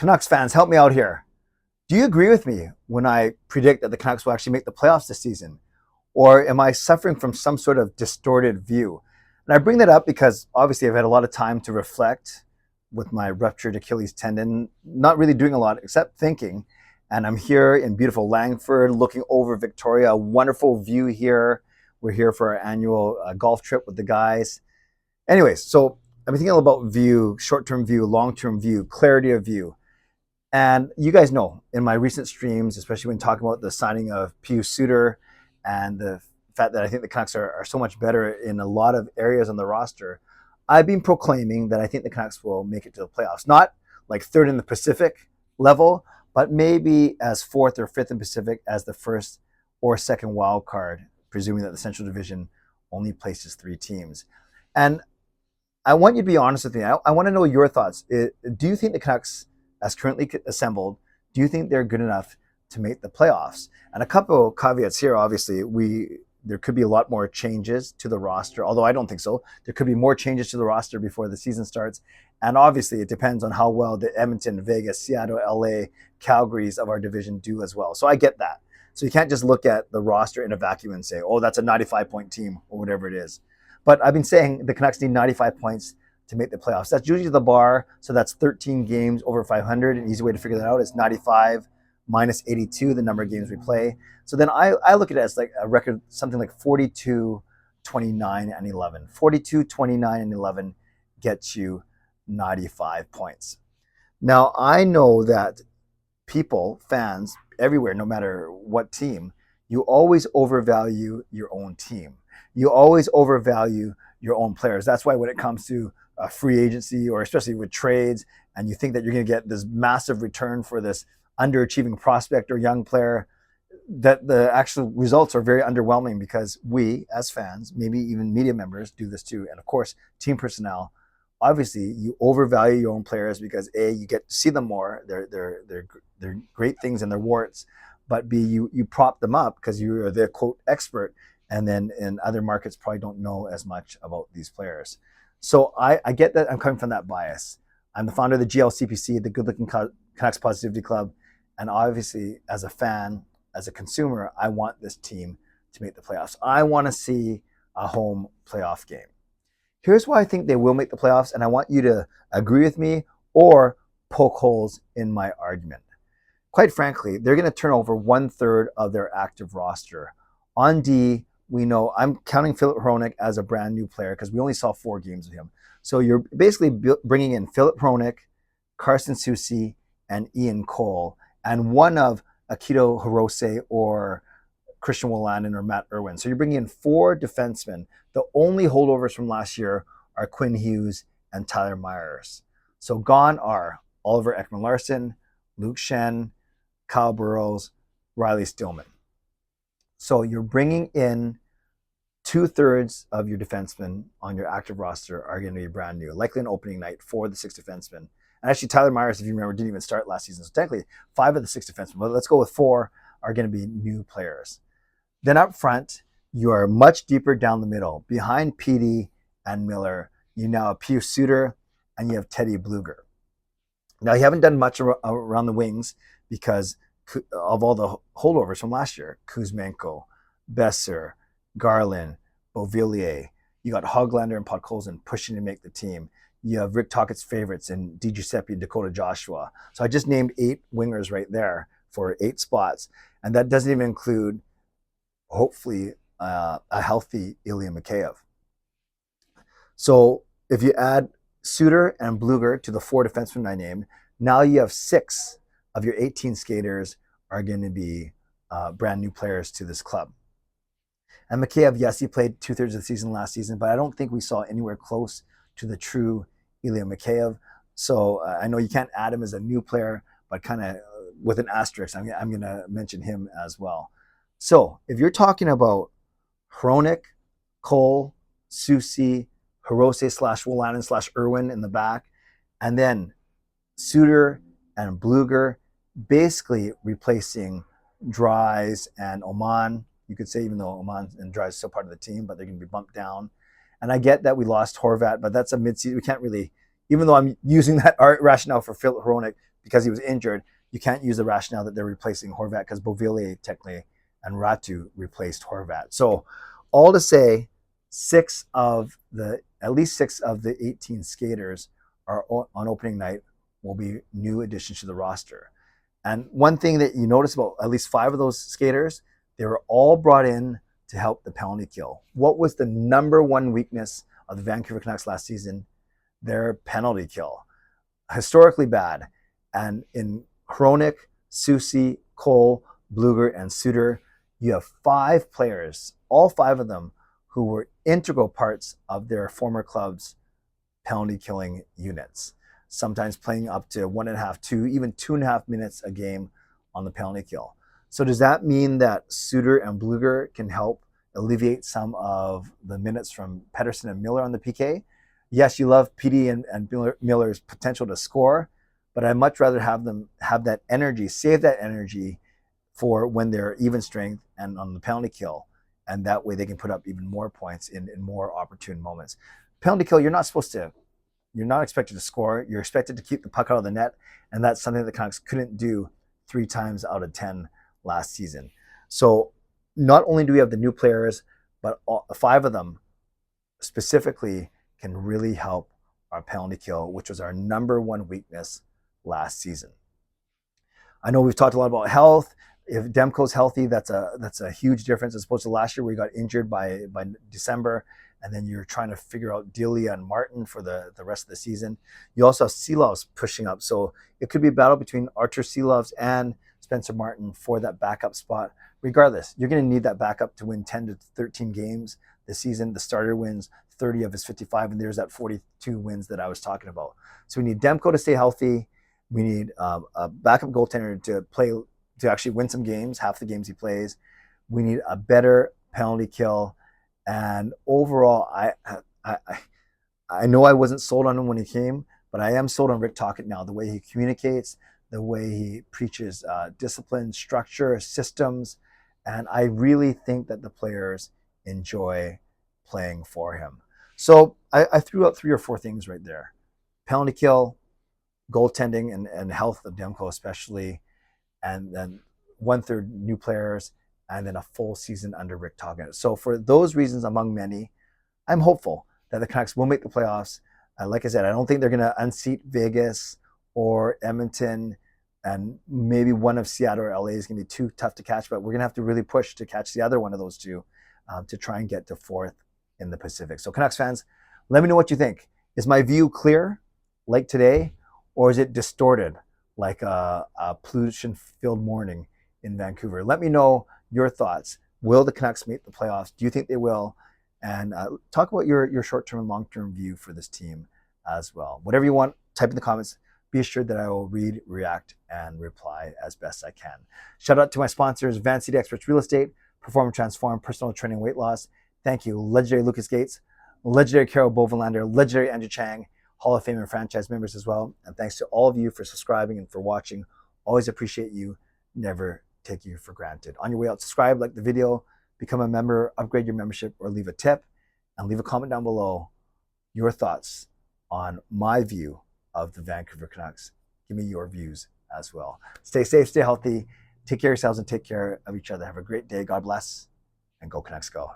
Canucks fans, help me out here. Do you agree with me when I predict that the Canucks will actually make the playoffs this season? Or am I suffering from some sort of distorted view? And I bring that up because obviously I've had a lot of time to reflect with my ruptured Achilles tendon, not really doing a lot except thinking. And I'm here in beautiful Langford looking over Victoria, a wonderful view here. We're here for our annual golf trip with the guys. Anyways, so I'm thinking about view, short-term view, long-term view, clarity of view. And you guys know in my recent streams, especially when talking about the signing of Pius Suter and the fact that I think the Canucks are so much better in a lot of areas on the roster, I've been proclaiming that I think the Canucks will make it to the playoffs. Not like third in the Pacific level, but maybe as fourth or fifth in Pacific as the first or second wild card, presuming that the Central Division only places 3 teams. And I want you to be honest with me. I want to know your thoughts. Do you think the Canucks, as currently assembled, do you think they're good enough to make the playoffs? And a couple of caveats here. Obviously, there could be a lot more changes to the roster, although I don't think so. There could be more changes to the roster before the season starts. And obviously, it depends on how well the Edmonton, Vegas, Seattle, LA, Calgary's of our division do as well. So I get that. So you can't just look at the roster in a vacuum and say, oh, that's a 95-point team or whatever it is. But I've been saying the Canucks need 95 points to make the playoffs. That's usually the bar. So that's 13 games over 500. An easy way to figure that out is 95 minus 82, the number of games we play. So then I look at it as like a record, something like 42, 29, and 11. 42, 29, and 11 gets you 95 points. Now, I know that people, fans everywhere, no matter what team, you always overvalue your own team. You always overvalue your own players. That's why when it comes to free agency, or especially with trades, and you think that you're going to get this massive return for this underachieving prospect or young player, that the actual results are very underwhelming, because we as fans, maybe even media members, do this too. And of course, team personnel, obviously you overvalue your own players because A, you get to see them more. They're great things and they're warts. But B, you prop them up because you are the quote expert. And then in other markets probably don't know as much about these players. So I get that I'm coming from that bias. I'm the founder of the GLCPC, the Good Looking Canucks Positivity Club. And obviously, as a fan, as a consumer, I want this team to make the playoffs. I want to see a home playoff game. Here's why I think they will make the playoffs, and I want you to agree with me or poke holes in my argument. Quite frankly, they're going to turn over 1/3 of their active roster. On D, we know I'm counting Filip Hronek as a brand new player because we only saw 4 games of him. So you're basically bringing in Filip Hronek, Carson Soucy, and Ian Cole, and one of Akito Hirose or Christian Wolanin or Matt Irwin. So you're bringing in 4 defensemen. The only holdovers from last year are Quinn Hughes and Tyler Myers. So gone are Oliver Ekman-Larsson, Luke Schenn, Kyle Burrows, Riley Stillman. So you're bringing in 2/3 of your defensemen on your active roster are going to be brand new, likely an opening night for the 6 defensemen. And actually, Tyler Myers, if you remember, didn't even start last season. So technically, 5 of the 6 defensemen, but let's go with 4, are going to be new players. Then up front, you are much deeper down the middle. Behind Petey and Miller, you now have Pius Suter and you have Teddy Bluger. Now, you haven't done much around the wings because of all the holdovers from last year. Kuzmenko, Besser, Garland, Beauvillier. You got Hoglander and Podkolzin pushing to make the team. You have Rick Tockett's favorites in DiGiuseppe and Dakota Joshua. So I just named 8 wingers right there for 8 spots. And that doesn't even include, hopefully, a healthy Ilya Mikheyev. So if you add Suter and Bluger to the 4 defensemen I named, now you have 6 of your 18 skaters are going to be brand new players to this club. And Mikheyev, yes, he played 2/3 of the season last season, but I don't think we saw anywhere close to the true Ilya Mikheyev. So I know you can't add him as a new player, but kind of with an asterisk, I'm going to mention him as well. So if you're talking about Hronek, Cole, Soucy, Hirose/Wolanin/Irwin in the back, and then Suter and Bluger basically replacing Dries and Oman. You could say, even though Oman and Dries are still part of the team, but they're going to be bumped down. And I get that we lost Horvat, but that's a midseason. We can't really, even though I'm using that rationale for Philip Hronek because he was injured, you can't use the rationale that they're replacing Horvat because Beauvillier technically and Ratu replaced Horvat. So all to say, at least six of the 18 skaters are on opening night will be new additions to the roster. And one thing that you notice about at least 5 of those skaters, they were all brought in to help the penalty kill. What was the number one weakness of the Vancouver Canucks last season? Their penalty kill. Historically bad. And in Hronek, Soucy, Cole, Bluger, and Suter, you have 5 players, all 5 of them, who were integral parts of their former club's penalty killing units, sometimes playing up to 1.5, 2, even 2.5 minutes a game on the penalty kill. So does that mean that Suter and Bluger can help alleviate some of the minutes from Pettersson and Miller on the PK? Yes, you love PD and Miller's potential to score, but I'd much rather have them have that energy, save that energy for when they're even strength and on the penalty kill. And that way they can put up even more points in more opportune moments. Penalty kill, you're not expected to score. You're expected to keep the puck out of the net. And that's something the Canucks couldn't do 3 times out of 10 last season. So not only do we have the new players, but 5 of them specifically can really help our penalty kill, which was our number one weakness last season. I know we've talked a lot about health. If Demko's healthy, that's a huge difference as opposed to last year where he got injured by December, and then you're trying to figure out Delia and Martin for the rest of the season. You also have Silovs pushing up, so it could be a battle between Archer Silovs and Spencer Martin for that backup spot. Regardless, you're going to need that backup to win 10 to 13 games this season. The starter wins 30 of his 55, and there's that 42 wins that I was talking about. So we need Demko to stay healthy. We need a backup goaltender to actually win some games, half the games he plays. We need a better penalty kill. And overall, I know I wasn't sold on him when he came, but I am sold on Rick Tocchet now. The way he communicates, the way he preaches discipline, structure, systems. And I really think that the players enjoy playing for him. So I threw out 3 or 4 things right there. Penalty kill, goaltending and health of Demko especially, and then 1/3 new players, and then a full season under Rick Tocchet. So for those reasons, among many, I'm hopeful that the Canucks will make the playoffs. Like I said, I don't think they're going to unseat Vegas or Edmonton, and maybe one of Seattle or LA is going to be too tough to catch, but we're going to have to really push to catch the other one of those two to try and get to 4th in the Pacific. So Canucks fans, let me know what you think. Is my view clear like today, or is it distorted like a pollution-filled morning in Vancouver? Let me know your thoughts. Will the Canucks make the playoffs? Do you think they will? And talk about your short-term and long-term view for this team as well. Whatever you want, type in the comments. Be assured that I will read, react, and reply as best I can. Shout out to my sponsors, Van City Experts Real Estate, Perform and Transform, Personal Training, Weight Loss. Thank you, legendary Lucas Gates, legendary Carol Bovenlander, legendary Andrew Chang, Hall of Fame and franchise members as well. And thanks to all of you for subscribing and for watching. Always appreciate you. Never take you for granted. On your way out, subscribe, like the video, become a member, upgrade your membership, or leave a tip, and leave a comment down below your thoughts on my view of the Vancouver Canucks. Give me your views as well. Stay safe, stay healthy, take care of yourselves, and take care of each other. Have a great day. God bless, and go Canucks go.